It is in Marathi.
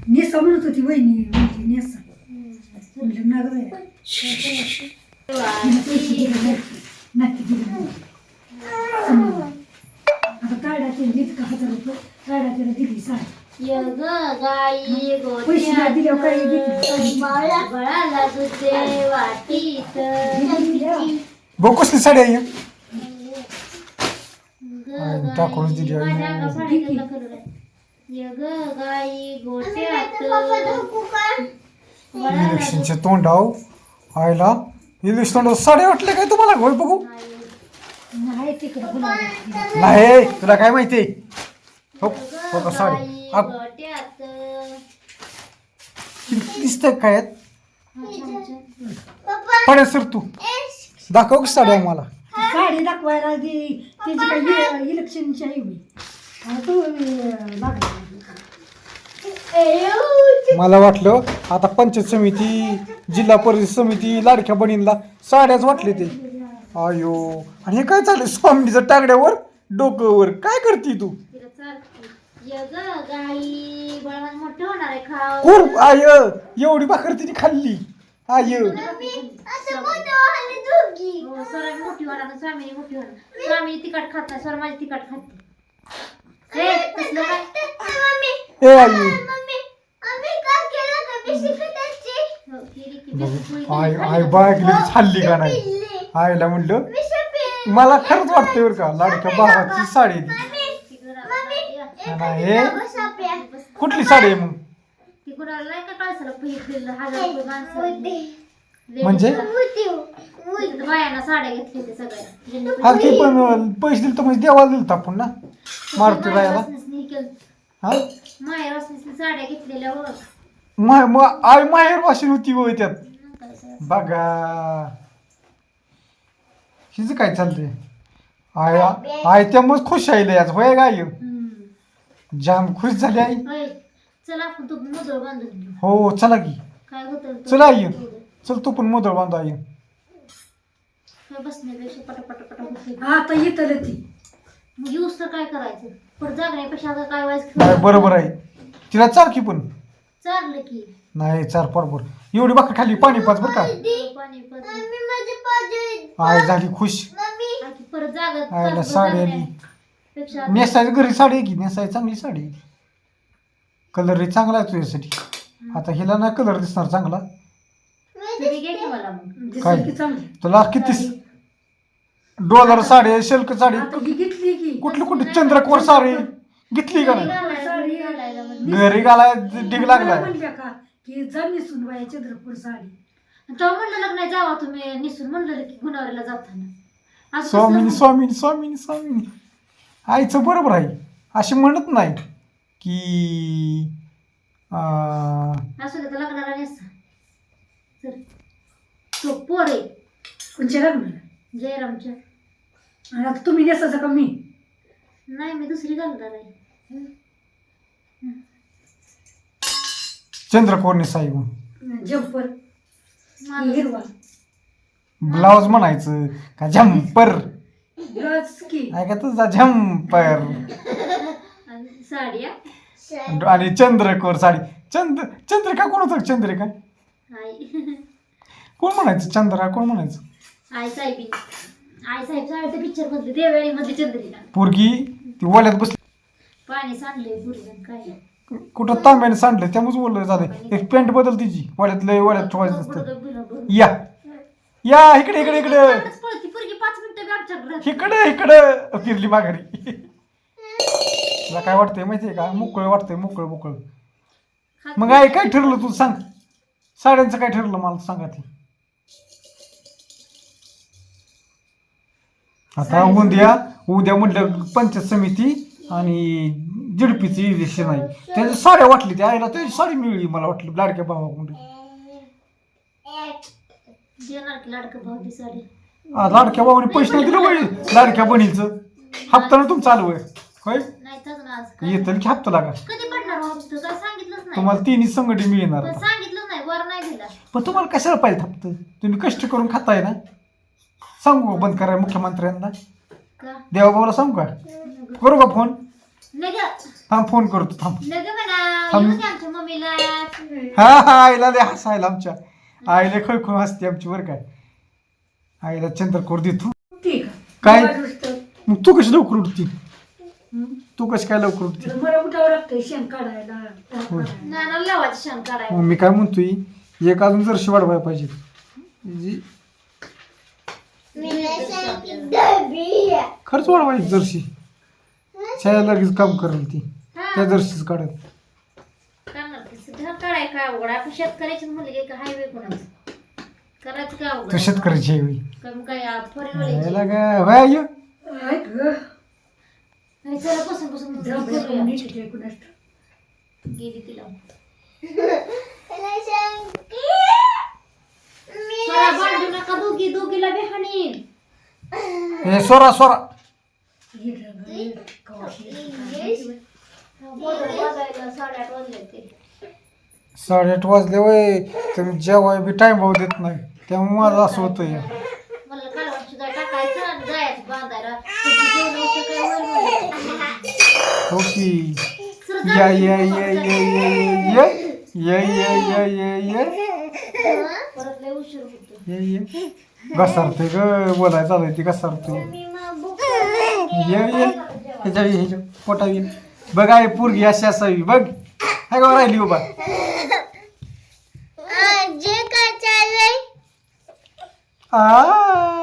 नेसा म्हणत होती वहिनी म्हणजे नेसा म्हणलं ना गं बाया. नक्की दिलं. आता ताड्याचे वीज का 1000 रुपये ताड्याला दिली साडी गाई पैसे दिल्यावर काही घेतली बाळाला दुधे वाटीत बघ कसली साडी आहे टाकूनच दिली गाई गोट्यात इलेक्शनचे तोंडाव आयला इलेक्शन साड्या वाटले काय तुम्हाला होय बघू नाही तिकडे गुलाब नाही तुला काय माहिती हो का साडी गोट्यात दिसतंय काय आहेत? पडे सर तू दाखव की साडी आहे मला साडी दाखवायला त्याची काही इलेक्शनची आहे मी तू लागला मला वाटलं आता पंचायत समिती जिल्हा परिषद समिती लाडक्या बहिणींना साड्याच वाटले ते आयो आणि हे काय चाललंय स्वामीचं टांगड्यावर डोकंवर काय करते तू गाई बाळा मोठं होणार आहे खाव कोण आय एवढी भाकर तिने खाल्ली आय स्वरा मोठी होणार स्वामी मोठी होणार स्वामी तिखट खात नाही स्वर माझी तिखट खाते कसलं काय ए आई आय बाय खाल्ली का नाही आईला म्हणलं मला खरंच वाटतंय बरं का लाडक्या भावाची साडी हे कुठली साडी आहे मग ती कुणाला नाही का कळसाला दिलं 1000 रुपये माणसं म्हणजे बायांना साड्या घेतली ते सगळ्या हा ते पण पैसे दिले तर म्हणजे देवाला दिलं आपण ना मारुती रायाला हा माया रसनीसनी साड्या घेतलेल्या वर आई माहेर वाशीन होती होय त्यात बघा हिचं काय चाललंय आय आय त्यामुळे खुश आहे याच होय गाय जाम खुश झाली आई चला आपण तू मोदळ बांधून घेऊ हो चला की काय होतं चला आई चल तू पण मोदळ बांधू आई बसण्यापेक्षा पटापट होते आता येतलं ती मग येऊस तर काय करायचं पण जागण्यापेक्षा आता काय नाही व्हायचं बरोबर आहे तिला चार की पण चाललं की नाही चार बरोबर एवढी भाकर खाली पाणी पाच बरं का पाणी आई झाली खुश परत जागा आईला साडी आली पेक्षा नेसायची घरी साडी आहे की नेसायची चांगली साडी कलर चांगला आहे तुझ्यासाठी आता हिला नाही कलर दिसणार चांगला तुम्ही घे की मला मग काय? दिसली की चांगली तुला किती डॉलर साडी आहे सिल्क साडी आता ही घेतली की कुठली कुठली चंद्रकोर साडी घेतली का नाही साडी घालायला म्हणजे घरी घालाय डिग लागलाय म्हणल्या का की जा निसून बाया चंद्रपूर साडी तेव्हा म्हणलं लग्न जावा तुम्ही निसून म्हणलं की गुणावरीला जाताना असं स्वामीनी कसं? स्वामीनी स्वामीनी स्वामीनी आईचं बरोबर आहे अशी म्हणत नाही की असू दे तर लग्नाला नेसा चल तो पोर आहे कोणच्या लग्नाला जयरामच्या आणि आता तुम्ही नेसायचं का मी नाही मी दुसरी घालणार आहे चंद्रकोरने साई जम्पर माझं हिरवा ब्लाउज म्हणायचं का झंपर ब्लाउज की काय का तुझा झंपर आणि साड्या आणि चंद्रकोर साडी चंद्रिका कोण होतं चंद्रिका आई कोण म्हणायचं चंद्रा कोण म्हणायचं आई साहेब साहेब पिक्चर मधली देवळी मधली चंद्रिका पोरगी ती ओल्यात बसली पाणी सांडलंय बुरजण काय कुठं तांब्याने सांडलं त्यामुळेच बोललं झालं एक पॅन्ट बदल तिची वड्यात लय वड्यात ठेवायचं असतं या या इकडे इकडे इकडे पळती पोरगी 5 मिनिटं बी आमच्याकडे इकडे इकडे फिरली माघारी तुला काय वाटतंय माहितीये का मोकळं वाटतंय मोकळं मोकळं मग आई काय ठरलं तू सांग साड्यांचं काय ठरलं मला सांगा ते आता उद्या म्हटलं पंचायत समिती आणि जिडपीचं इलेक्शन आहे त्याची साड्या वाटली त्या आईला त्याची साडी मिळली मला वाटलं लाडक्या भावाकडून देणार की लाडकं भाऊ साडी लाडक्या भावाने पैसे नाही दिले वळी लाडक्या बहिणीचं हप्ता तुम चालू आहे होय नाही तर ना आज काय येतं की हप्ता लागा कधी पडणार हप्ता काय सांगितलंच नाही तुम्हाला तिन्ही संघटी मिळणार पण सांगितलं नाही वर नाही दिला पण तुम्हाला कशाला पाहिजे हप्त तुम्ही कष्ट करून खाताय ना सांगू का बंद कराय मुख्यमंत्र्यांना का देवाभाऊला सांगू का करू का फोन थांब फोन करतो थांब. म्हणा थांब. येऊ दे आमच्या मम्मीला. हा आईला लय हसायला आमच्या आईला खळखळ हसते आमची बरं काय. आईला चंद्रकोर देतो. ठीक काय? आहे मग तू कशी लवकर उठती? तू कशी काय लवकर उठती? मला उठावं लागतंय शेण काढायला होय. नाना लावायचं शान काढायला. मग मी काय म्हणतोय एक अजून जर्शी वाढवायला पाहिजे. खर्च वाढवायची जर्शी छाया लगेच काम करेल ती त्या जर्शीच काढत. घर काढाय का अवघड आपण शेतकऱ्याची मुलगी का हायवे कोणाचं करायचं का अवघड तू शेतकऱ्याची आहे होय. कमी काय याला काय होय आयु? चला बसून बसून गेली तिला स्वरा भांडू नका दोघीला बी हाणीन. हे सोरा सोरा वाजायला 8:30 वाजले ते. 8:30 वाजले वय तुम्ही जेवाय बी टाइम भाऊ देत नाही त्यामुळे माझं असं होतं. मला कालवण सुद्धा टाकायचं आणि जायचं बांधायला. तुझी जेवण होतं काय वर वर. हो की या या या या या या या या या परत लय उशीर होतो. या या घसारते ग बोलाय चालू ती घसारते. ये ये ह्याच्या पोटावी बघ आहे पोरगी अशी असावी बघ. काय गाव राहिली उभा आ